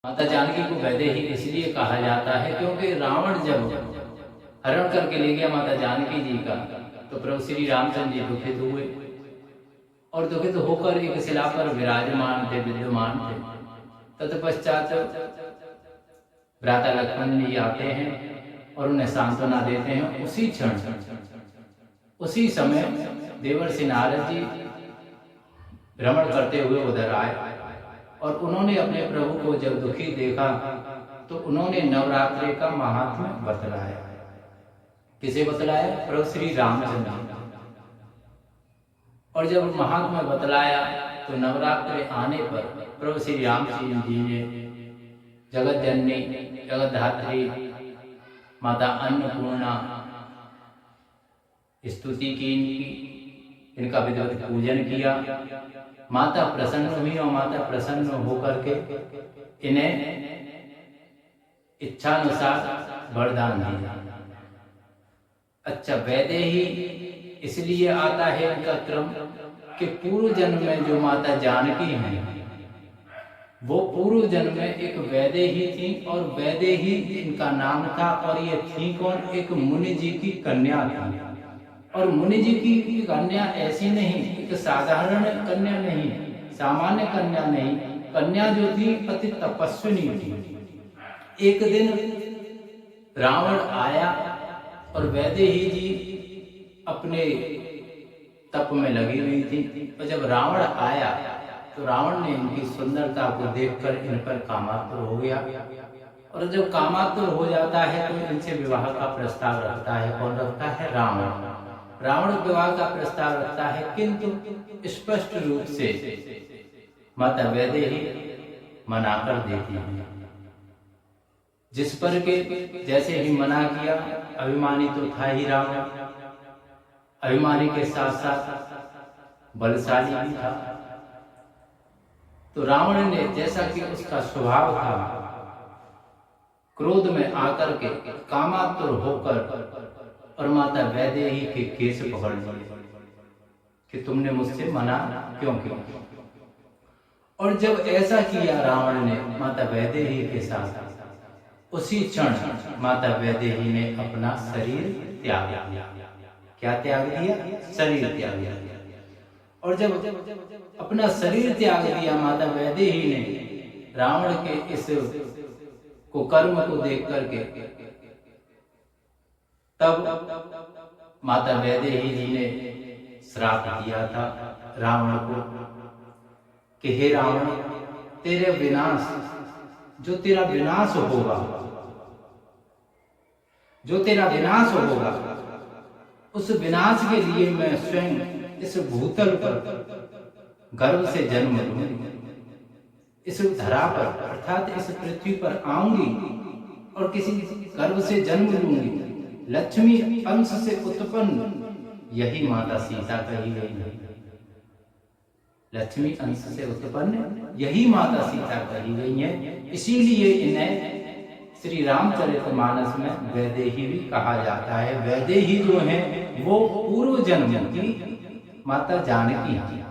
माता जानकी को वैदेही इसलिए कहा जाता है क्योंकि रावण जब हरण करके ले गया माता जानकी जी का, तो प्रभु श्री रामचंद्र जी दुखित हुए और दुखित होकर एक शिला पर विराजमान थे, विद्यमान थे। तत्पश्चात भ्राता लक्ष्मण जी आते हैं और उन्हें सांत्वना देते हैं। उसी क्षण, उसी समय देवर्षि नारद जी भ्रमण करते हुए उधर आए और उन्होंने अपने प्रभु को जब दुखी देखा तो उन्होंने नवरात्रि का महात्म्य बतलाया। किसे बतलाया? प्रभु श्री रामचंद्र। और जब महात्म्य बतलाया तो नवरात्रि आने पर प्रभु श्री रामचंद्र जी ने जगत जननी, जगत धात्री माता अन्नपूर्णा स्तुति की, इनका विधिवत पूजन किया। माता प्रसन्न हुई और माता प्रसन्न होकर के इन्हें इच्छानुसार वरदान दिया। अच्छा, वैदेही इसलिए आता है इनका क्रम कि पूर्व जन्म में जो माता जानकी हैं वो पूर्व जन्म में एक वैदेही थी और वैदेही इनका नाम था। और ये थी कौन? एक मुनि जी की कन्या थी। और मुनि जी की कन्या ऐसी नहीं, एक साधारण कन्या नहीं, सामान्य कन्या नहीं, कन्या जो थी अति तपस्विनी थी। एक दिन रावण आया और वैदेही जी अपने तप में लगी हुई थी। और जब रावण आया तो रावण ने इनकी सुंदरता को देखकर इन पर कामातुर हो गया। और जब कामातुर हो जाता है तो इनसे विवाह का प्रस्ताव रखता है। कौन रखता है? रावण। रावण विवाह का प्रस्ताव रखता है, किंतु स्पष्ट रूप से माता वैदेही मना कर देती है। जिस पर के जैसे ही मना किया, अभिमानी तो था ही रावण, अभिमानी के साथ साथ बलशाली भी था। तो रावण ने, जैसा कि उसका स्वभाव था, क्रोध में आकर के कामातुर होकर और माता वैदेही के केस पकड़ लिए कि तुमने मुझसे मना क्यों किया। और जब ऐसा किया रावण ने माता वैदेही के साथ, उसी क्षण माता वैदेही ने अपना शरीर त्याग दिया। क्या त्याग दिया? शरीर त्याग दिया। और जब अपना शरीर त्याग दिया माता वैदेही ने, रावण के इस कुकर्म को देख करके, तब माता वैदेही जी ने श्राप दिया था रावण को कि हे रावण, तेरे विनाश, जो तेरा विनाश होगा, जो तेरा विनाश होगा, उस विनाश के लिए मैं स्वयं इस भूतल पर गर्भ से जन्म लूंगी, इस धरा पर अर्थात इस पृथ्वी पर आऊंगी और किसी गर्भ से जन्म लूंगी, लक्ष्मी अंश से उत्पन्न। यही माता सीता कही गई है। लक्ष्मी अंश से उत्पन्न यही माता सीता कही गई है। इसीलिए इन्हें श्री रामचरितमानस में वैदेही भी कहा जाता है। वैदेही जो है वो पूर्व जन्म की माता जानकी थी।